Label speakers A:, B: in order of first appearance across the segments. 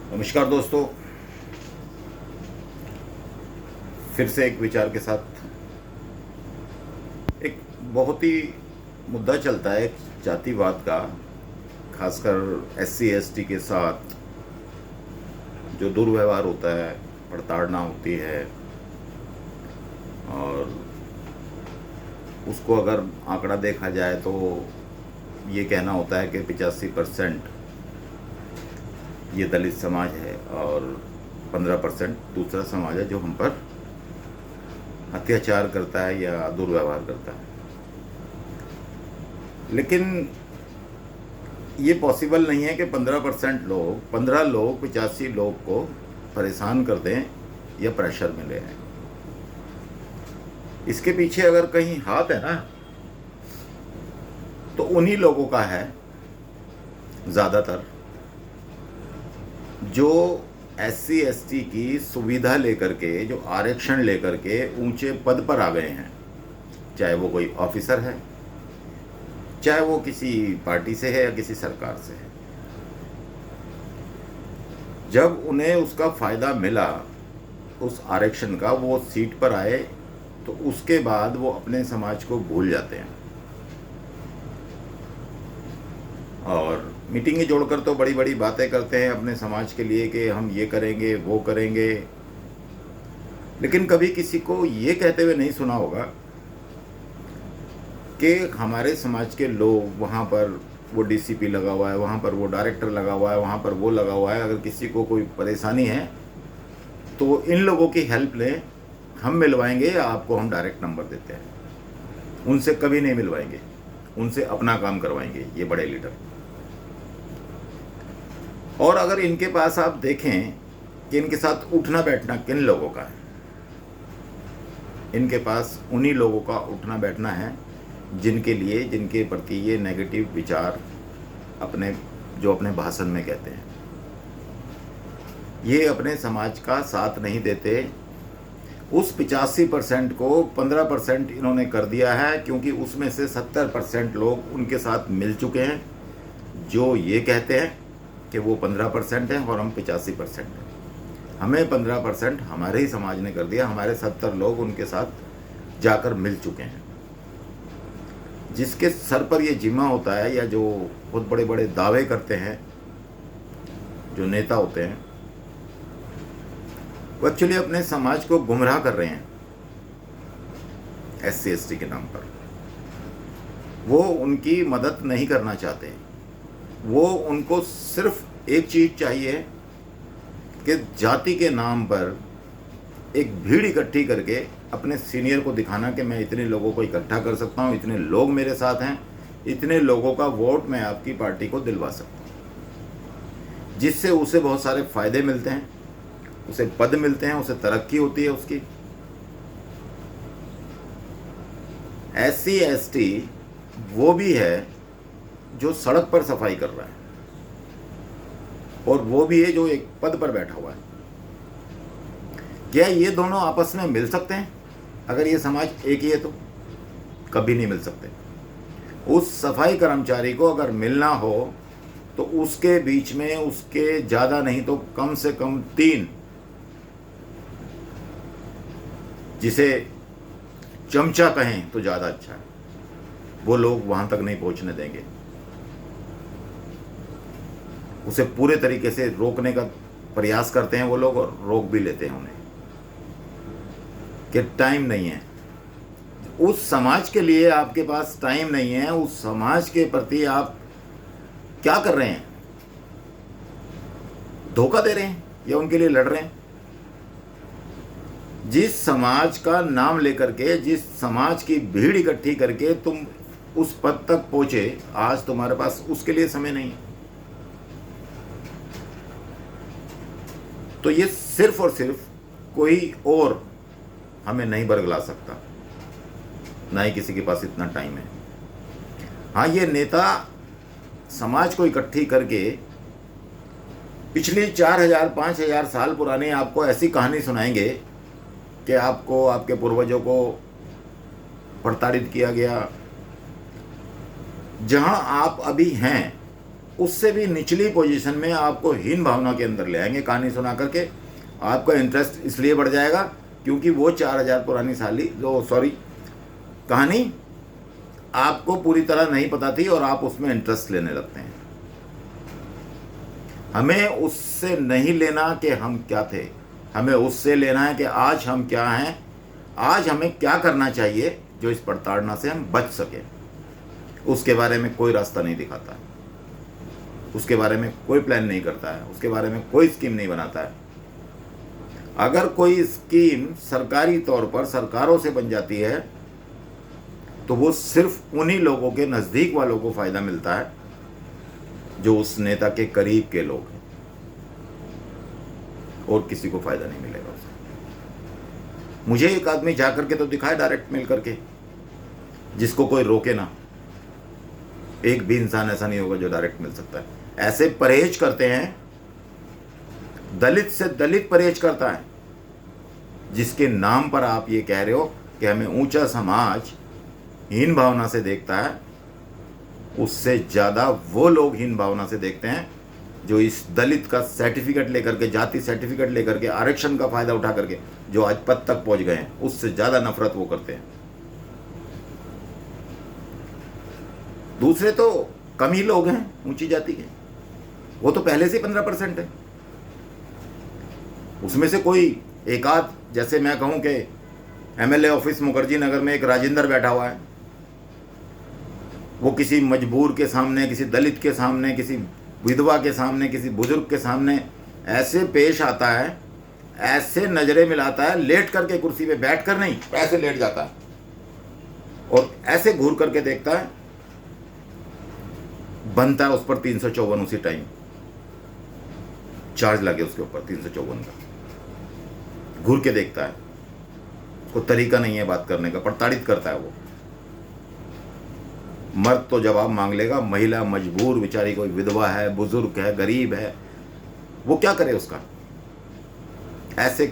A: नमस्कार दोस्तों, फिर से एक विचार के साथ। एक बहुत ही मुद्दा चलता है जातिवाद का, खासकर एससी एसटी के साथ जो दुर्व्यवहार होता है, प्रताड़ना होती है। और उसको अगर आंकड़ा देखा जाए तो ये कहना होता है कि 85% ये दलित समाज है और 15% दूसरा समाज है जो हम पर अत्याचार करता है या दुर्व्यवहार करता है। लेकिन ये पॉसिबल नहीं है कि 15 लोग 85 लोग को परेशान कर दें या प्रेशर में ले आए। इसके पीछे अगर कहीं हाथ है ना, तो उन्हीं लोगों का है ज़्यादातर, जो एससी एसटी की सुविधा लेकर के, जो आरक्षण लेकर के ऊंचे पद पर आ गए हैं। चाहे वो कोई ऑफिसर है, चाहे वो किसी पार्टी से है या किसी सरकार से है। जब उन्हें उसका फायदा मिला, उस आरक्षण का, वो सीट पर आए, तो उसके बाद वो अपने समाज को भूल जाते हैं और मीटिंगें जोड़कर तो बड़ी बड़ी बातें करते हैं अपने समाज के लिए कि हम ये करेंगे वो करेंगे। लेकिन कभी किसी को ये कहते हुए नहीं सुना होगा कि हमारे समाज के लोग, वहाँ पर वो डीसीपी लगा हुआ है, वहाँ पर वो डायरेक्टर लगा हुआ है, वहाँ पर वो लगा हुआ है, अगर किसी को कोई परेशानी है तो इन लोगों की हेल्प लें, हम मिलवाएंगे या आपको हम डायरेक्ट नंबर देते हैं। उनसे कभी नहीं मिलवाएंगे, उनसे अपना काम करवाएंगे ये बड़े लीडर। और अगर इनके पास आप देखें कि इनके साथ उठना बैठना किन लोगों का है, इनके पास उन्हीं लोगों का उठना बैठना है जिनके लिए, जिनके प्रति ये नेगेटिव विचार अपने भाषण में कहते हैं। ये अपने समाज का साथ नहीं देते। उस 85% को 15% इन्होंने कर दिया है, क्योंकि उसमें से 70% लोग उनके साथ मिल चुके हैं, जो ये कहते हैं कि वो 15% हैं और हम 85% हैं। हमें 15% हमारे ही समाज ने कर दिया, हमारे 70 लोग उनके साथ जाकर मिल चुके हैं। जिसके सर पर ये जिम्मा होता है, या जो बहुत बड़े बड़े दावे करते हैं, जो नेता होते हैं, वो एक्चुअली अपने समाज को गुमराह कर रहे हैं एससी एसटी के नाम पर। वो उनकी मदद नहीं करना चाहते। वो उनको सिर्फ एक चीज़ चाहिए कि जाति के नाम पर एक भीड़ इकट्ठी करके अपने सीनियर को दिखाना कि मैं इतने लोगों को इकट्ठा कर सकता हूँ, इतने लोग मेरे साथ हैं, इतने लोगों का वोट मैं आपकी पार्टी को दिलवा सकता हूँ। जिससे उसे बहुत सारे फायदे मिलते हैं, उसे पद मिलते हैं, उसे तरक्की होती है उसकी। एससी एसटी वो भी है जो सड़क पर सफाई कर रहा है, और वो भी है जो एक पद पर बैठा हुआ है। क्या ये दोनों आपस में मिल सकते हैं? अगर ये समाज एक ही है तो कभी नहीं मिल सकते। उस सफाई कर्मचारी को अगर मिलना हो तो उसके बीच में, उसके ज़्यादा नहीं तो कम से कम 3, जिसे चमचा कहें तो ज़्यादा अच्छा है, वो लोग वहाँ तक नहीं पहुँचने देंगे। उसे पूरे तरीके से रोकने का प्रयास करते हैं वो लोग, और रोक भी लेते हैं उन्हें कि टाइम नहीं है। उस समाज के लिए आपके पास टाइम नहीं है, उस समाज के प्रति आप क्या कर रहे हैं? धोखा दे रहे हैं या उनके लिए लड़ रहे हैं? जिस समाज का नाम लेकर के, जिस समाज की भीड़ इकट्ठी करके तुम उस पद तक पहुंचे, आज तुम्हारे पास उसके लिए समय नहीं है। तो ये सिर्फ और सिर्फ कोई और हमें नहीं बरगला सकता, ना ही किसी के पास इतना टाइम है। हाँ, ये नेता समाज को इकट्ठी करके पिछली 4000 5000 साल पुरानी आपको ऐसी कहानी सुनाएंगे कि आपको, आपके पूर्वजों को प्रताड़ित किया गया। जहां आप अभी हैं उससे भी निचली पोजीशन में आपको हीन भावना के अंदर ले आएंगे कहानी सुना करके। आपका इंटरेस्ट इसलिए बढ़ जाएगा क्योंकि वो 4000 पुरानी कहानी आपको पूरी तरह नहीं पता थी और आप उसमें इंटरेस्ट लेने लगते हैं। हमें उससे नहीं लेना कि हम क्या थे, हमें उससे लेना है कि आज हम क्या हैं, आज हमें क्या करना चाहिए जो इस प्रताड़ना से हम बच सकें। उसके बारे में कोई रास्ता नहीं दिखाता है, उसके बारे में कोई प्लान नहीं करता है, उसके बारे में कोई स्कीम नहीं बनाता है। अगर कोई स्कीम सरकारी तौर पर सरकारों से बन जाती है तो वो सिर्फ उन्हीं लोगों के नज़दीक वालों को फ़ायदा मिलता है जो उस नेता के करीब के लोग हैं, और किसी को फ़ायदा नहीं मिलेगा उससे। मुझे एक आदमी जा करके तो दिखाए डायरेक्ट मेल करके, जिसको कोई रोके ना। एक भी इंसान ऐसा नहीं होगा जो डायरेक्ट मिल सकता है। ऐसे परहेज करते हैं, दलित से दलित परहेज करता है, जिसके नाम पर आप ये कह रहे हो कि हमें ऊंचा समाज हीन भावना से देखता है। उससे ज़्यादा वो लोग हीन भावना से देखते हैं जो इस दलित का सर्टिफिकेट लेकर के, जाति सर्टिफिकेट लेकर के, आरक्षण का फायदा उठा करके जो आज पद तक पहुंच गए हैं, उससे ज़्यादा नफरत वो करते हैं। दूसरे तो कम ही लोग हैं ऊंची जाति के, वो तो पहले से 15% है। उसमें से कोई एक आध, जैसे मैं कहूं कि एमएलए ऑफिस मुखर्जी नगर में एक राजेंद्र बैठा हुआ है, वो किसी मजबूर के सामने, किसी दलित के सामने, किसी विधवा के सामने, किसी बुजुर्ग के सामने ऐसे पेश आता है, ऐसे नजरें मिलाता है, लेट करके कुर्सी पे बैठ कर नहीं, ऐसे लेट जाता है और ऐसे घूर करके देखता है, बनता है उस पर 354 उसी टाइम चार्ज लगे उसके ऊपर 354 का। घूर के देखता है, उसको तरीका नहीं है बात करने का, प्रताड़ित करता है वो। मर्द तो जवाब मांग लेगा, महिला मजबूर बेचारी, कोई विधवा है, बुजुर्ग है, गरीब है, वो क्या करे उसका। ऐसे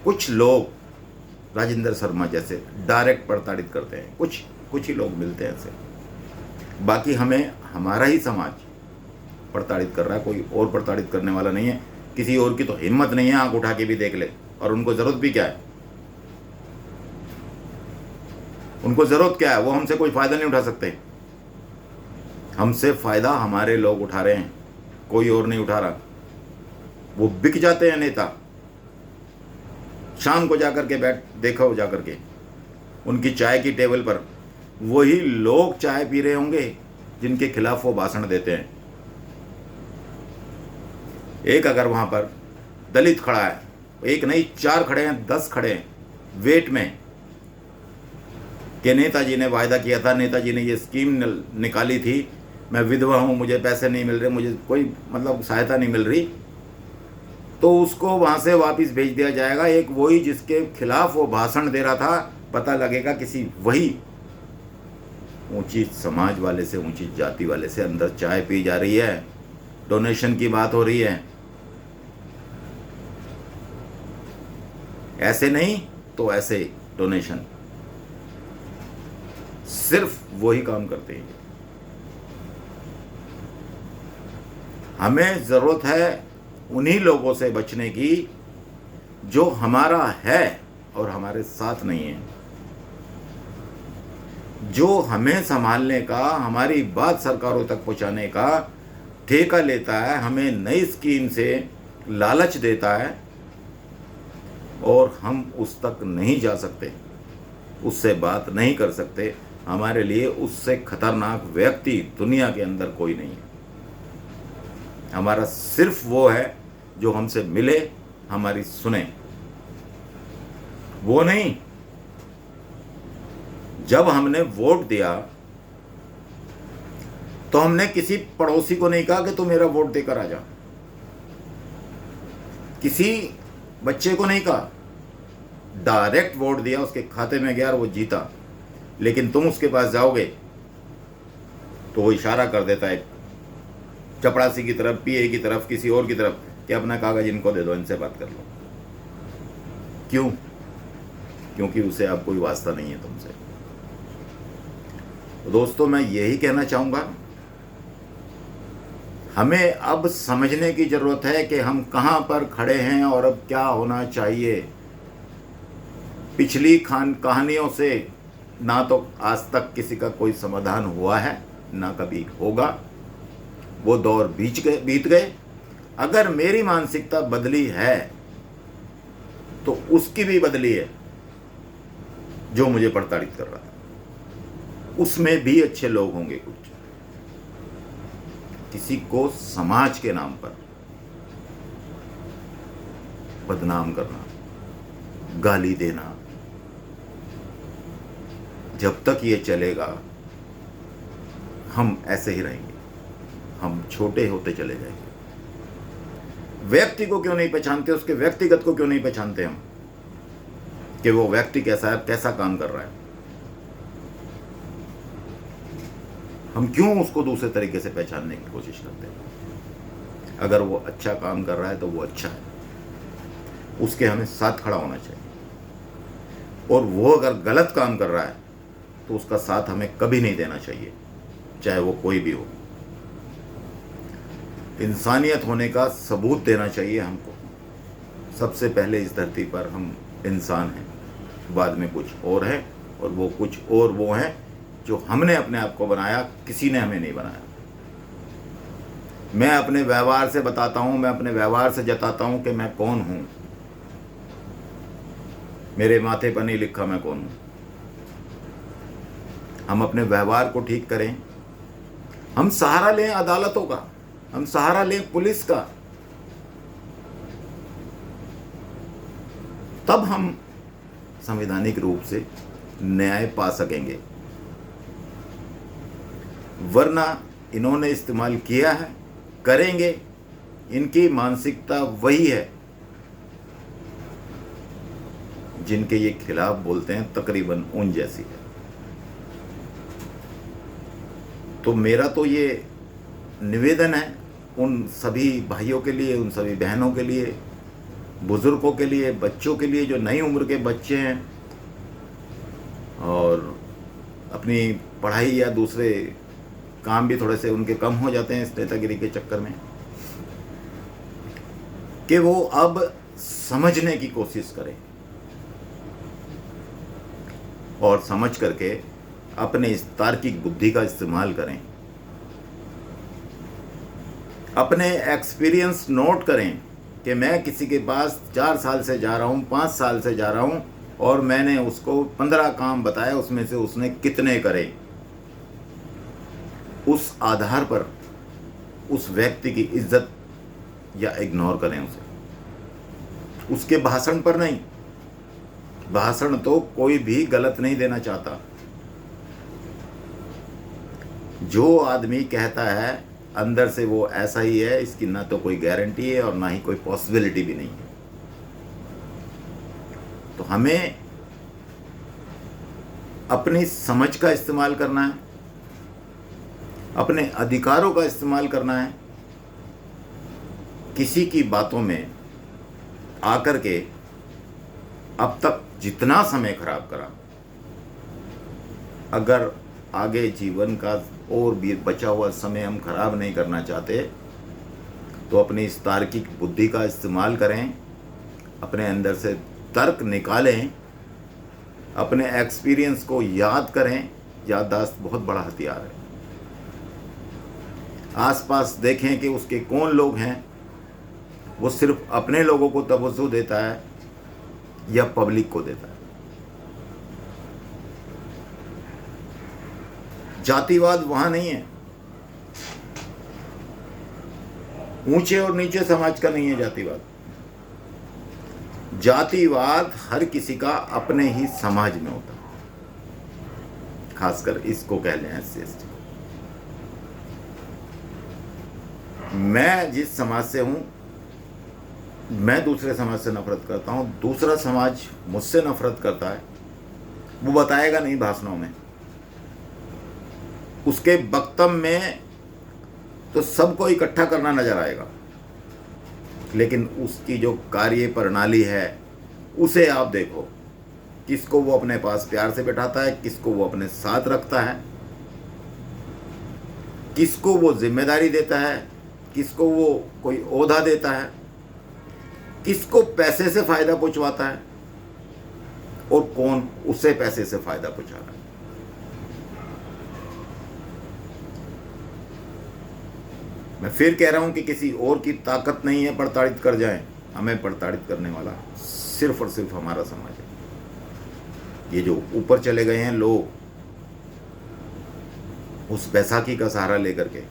A: कुछ लोग राजेंद्र शर्मा जैसे डायरेक्ट प्रताड़ित करते हैं, कुछ ही लोग मिलते हैं ऐसे। बाकी हमें हमारा ही समाज प्रताड़ित कर रहा है, कोई और प्रताड़ित करने वाला नहीं है। किसी और की तो हिम्मत नहीं है आंख उठा के भी देख ले, और उनको जरूरत भी क्या है, उनको जरूरत क्या है, वो हमसे कोई फायदा नहीं उठा सकते। हमसे फायदा हमारे लोग उठा रहे हैं, कोई और नहीं उठा रहा। वो बिक जाते हैं नेता, शाम को जाकर के देखो जाकर के उनकी चाय की टेबल पर वही लोग चाय पी रहे होंगे जिनके खिलाफ वो भाषण देते हैं। एक अगर वहां पर दलित खड़ा है, एक नहीं 4 खड़े हैं, 10 खड़े हैं वेट में कि नेताजी ने वायदा किया था, नेताजी ने ये स्कीम निकाली थी, मैं विधवा हूं, मुझे पैसे नहीं मिल रहे, मुझे कोई मतलब सहायता नहीं मिल रही, तो उसको वहां से वापस भेज दिया जाएगा। एक वही जिसके खिलाफ वो भाषण दे रहा था, पता लगेगा किसी वही ऊंची समाज वाले से, ऊंची जाति वाले से अंदर चाय पी जा रही है, डोनेशन की बात हो रही है। ऐसे नहीं तो ऐसे डोनेशन, सिर्फ वही काम करते हैं। हमें जरूरत है उन्हीं लोगों से बचने की जो हमारा है और हमारे साथ नहीं है, जो हमें संभालने का, हमारी बात सरकारों तक पहुंचाने का ठेका लेता है, हमें नई स्कीम से लालच देता है और हम उस तक नहीं जा सकते, उससे बात नहीं कर सकते। हमारे लिए उससे खतरनाक व्यक्ति दुनिया के अंदर कोई नहीं है। हमारा सिर्फ वो है जो हमसे मिले, हमारी सुने, वो नहीं। जब हमने वोट दिया तो हमने किसी पड़ोसी को नहीं कहा कि तू मेरा वोट देकर आ जा, किसी बच्चे को नहीं कहा, डायरेक्ट वोट दिया, उसके खाते में गया और वो जीता। लेकिन तुम उसके पास जाओगे तो वो इशारा कर देता है चपड़ासी की तरफ, पीए की तरफ, किसी और की तरफ कि अपना कागज इनको दे दो, इनसे बात कर लो। क्यों? क्योंकि उसे अब कोई वास्ता नहीं है तुमसे। तो दोस्तों, मैं यही कहना चाहूंगा, हमें अब समझने की ज़रूरत है कि हम कहाँ पर खड़े हैं और अब क्या होना चाहिए। पिछली कहानियों से ना तो आज तक किसी का कोई समाधान हुआ है, ना कभी होगा। वो दौर बीत गए। अगर मेरी मानसिकता बदली है तो उसकी भी बदली है जो मुझे प्रताड़ित कर रहा था। उसमें भी अच्छे लोग होंगे कुछ। किसी को समाज के नाम पर बदनाम करना, गाली देना, जब तक ये चलेगा हम ऐसे ही रहेंगे। हम छोटे होते चले जाएंगे। व्यक्ति को क्यों नहीं पहचानते, उसके व्यक्तिगत को क्यों नहीं पहचानते हम कि वो व्यक्ति कैसा है, कैसा काम कर रहा है। हम क्यों उसको दूसरे तरीके से पहचानने की कोशिश करते हैं। अगर वो अच्छा काम कर रहा है तो वो अच्छा है, उसके हमें साथ खड़ा होना चाहिए। और वो अगर गलत काम कर रहा है तो उसका साथ हमें कभी नहीं देना चाहिए, चाहे वो कोई भी हो। इंसानियत होने का सबूत देना चाहिए हमको। सबसे पहले इस धरती पर हम इंसान हैं, बाद में कुछ और है, और वो कुछ और वो हैं जो हमने अपने आप को बनाया, किसी ने हमें नहीं बनाया। मैं अपने व्यवहार से बताता हूँ, मैं अपने व्यवहार से जताता हूँ कि मैं कौन हूँ। मेरे माथे पर नहीं लिखा मैं कौन हूँ। हम अपने व्यवहार को ठीक करें। हम सहारा लें अदालतों का, हम सहारा लें पुलिस का, तब हम संवैधानिक रूप से न्याय पा सकेंगे। वरना इन्होंने इस्तेमाल किया है, करेंगे। इनकी मानसिकता वही है जिनके ये खिलाफ बोलते हैं, तकरीबन उन जैसी है। तो मेरा तो ये निवेदन है उन सभी भाइयों के लिए, उन सभी बहनों के लिए, बुजुर्गों के लिए, बच्चों के लिए जो नई उम्र के बच्चे हैं और अपनी पढ़ाई या दूसरे काम भी थोड़े से उनके कम हो जाते हैं इस नेतागिरी के चक्कर में, कि वो अब समझने की कोशिश करें और समझ करके अपने इस तार्किक बुद्धि का इस्तेमाल करें। अपने एक्सपीरियंस नोट करें कि मैं किसी के पास 4 साल से जा रहा हूँ, 5 साल से जा रहा हूँ, और मैंने उसको 15 काम बताए, उसमें से उसने कितने करे। उस आधार पर उस व्यक्ति की इज्जत या इग्नोर करें उसे, उसके भाषण पर नहीं। भाषण तो कोई भी गलत नहीं देना चाहता। जो आदमी कहता है अंदर से वो ऐसा ही है, इसकी ना तो कोई गारंटी है और ना ही कोई पॉसिबिलिटी भी नहीं है। तो हमें अपनी समझ का इस्तेमाल करना है, अपने अधिकारों का इस्तेमाल करना है। किसी की बातों में आकर के अब तक जितना समय खराब करा, अगर आगे जीवन का और भी बचा हुआ समय हम खराब नहीं करना चाहते तो अपनी इस तार्किक बुद्धि का इस्तेमाल करें, अपने अंदर से तर्क निकालें, अपने एक्सपीरियंस को याद करें। याददाश्त बहुत बड़ा हथियार है। आसपास देखें कि उसके कौन लोग हैं, वो सिर्फ अपने लोगों को तवज्जो देता है या पब्लिक को देता है। जातिवाद वहां नहीं है। ऊंचे और नीचे समाज का नहीं है जातिवाद। जातिवाद हर किसी का अपने ही समाज में होता है, खासकर इसको कह लें SC/ST। मैं जिस समाज से हूं, मैं दूसरे समाज से नफरत करता हूं, दूसरा समाज मुझसे नफरत करता है, वो बताएगा नहीं भाषणों में। उसके वक्तव्य में तो सबको इकट्ठा करना नजर आएगा, लेकिन उसकी जो कार्य प्रणाली है उसे आप देखो। किसको वो अपने पास प्यार से बैठाता है, किसको वो अपने साथ रखता है, किसको वो जिम्मेदारी देता है, किसको वो कोई ओहदा देता है, किसको पैसे से फायदा पहुंचवाता है और कौन उससे पैसे से फायदा पहुंचा रहा है। मैं फिर कह रहा हूं कि किसी और की ताकत नहीं है प्रताड़ित कर जाए, हमें प्रताड़ित करने वाला सिर्फ और सिर्फ हमारा समाज है। ये जो ऊपर चले गए हैं लोग, उस बैसाखी का सहारा लेकर के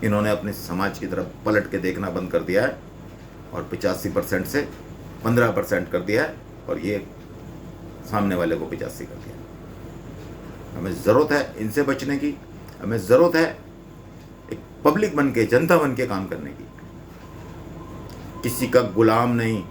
A: इन्होंने अपने समाज की तरफ पलट के देखना बंद कर दिया है और 85% से 15% कर दिया है और ये सामने वाले को 85 कर दिया। हमें ज़रूरत है इनसे बचने की, हमें ज़रूरत है एक पब्लिक बन के, जनता बन के काम करने की, किसी का गुलाम नहीं।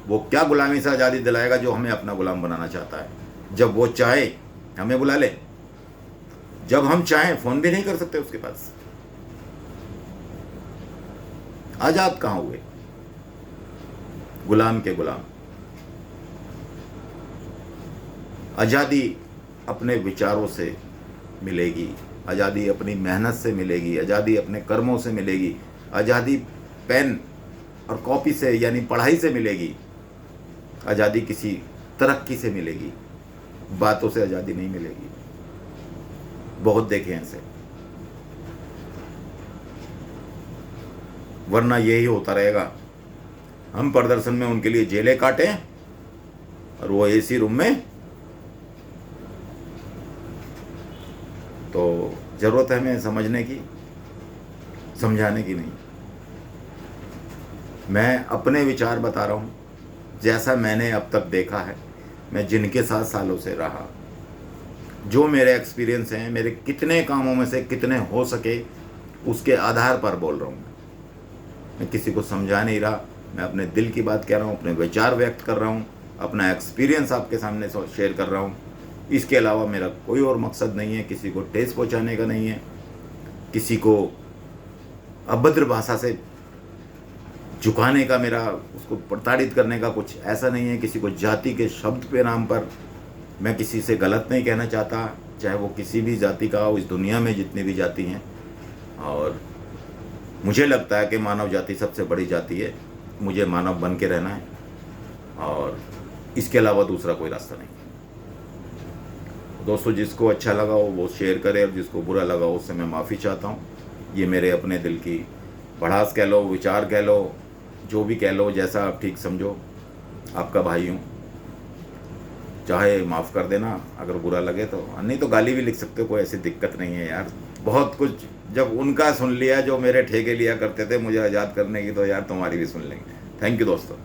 A: वो क्या गुलामी से आज़ादी दिलाएगा जो हमें अपना गुलाम बनाना चाहता है। जब वो चाहे हमें बुला ले, जब हम चाहें फ़ोन भी नहीं कर सकते उसके पास। आज़ाद कहाँ हुए? गुलाम के गुलाम। आज़ादी अपने विचारों से मिलेगी, आज़ादी अपनी मेहनत से मिलेगी, आज़ादी अपने कर्मों से मिलेगी, आज़ादी पेन और कॉपी से यानी पढ़ाई से मिलेगी, आज़ादी किसी तरक्की से मिलेगी, बातों से आज़ादी नहीं मिलेगी। बहुत देखे ऐसे, वरना यही होता रहेगा। हम प्रदर्शन में उनके लिए जेलें काटें और वो एसी रूम में। तो ज़रूरत है हमें समझने की, समझाने की नहीं। मैं अपने विचार बता रहा हूँ, जैसा मैंने अब तक देखा है, मैं जिनके साथ सालों से रहा, जो मेरे एक्सपीरियंस हैं, मेरे कितने कामों में से कितने हो सके उसके आधार पर बोल रहा हूँ। मैं किसी को समझा नहीं रहा, मैं अपने दिल की बात कह रहा हूँ, अपने विचार व्यक्त कर रहा हूँ, अपना एक्सपीरियंस आपके सामने शेयर कर रहा हूँ। इसके अलावा मेरा कोई और मकसद नहीं है, किसी को ठेस पहुँचाने का नहीं है, किसी को अभद्र भाषा से झुकाने का, मेरा उसको प्रताड़ित करने का कुछ ऐसा नहीं है। किसी को जाति के शब्द पे नाम पर मैं किसी से गलत नहीं कहना चाहता, चाहे वो किसी भी जाति का हो। इस दुनिया में जितनी भी जाति हैं, और मुझे लगता है कि मानव जाति सबसे बड़ी जाति है। मुझे मानव बन के रहना है और इसके अलावा दूसरा कोई रास्ता नहीं। दोस्तों, जिसको अच्छा लगा हो वो शेयर करे और जिसको बुरा लगा हो उससे मैं माफ़ी चाहता हूँ। ये मेरे अपने दिल की भड़ास कह लो, विचार कह लो, जो भी कह लो, जैसा आप ठीक समझो। आपका भाई हूँ, चाहे माफ़ कर देना अगर बुरा लगे तो, नहीं तो गाली भी लिख सकते हो, कोई ऐसी दिक्कत नहीं है यार। बहुत कुछ जब उनका सुन लिया जो मेरे ठेके लिया करते थे मुझे आज़ाद करने की, तो यार तुम्हारी भी सुन लेंगे। थैंक यू दोस्तों।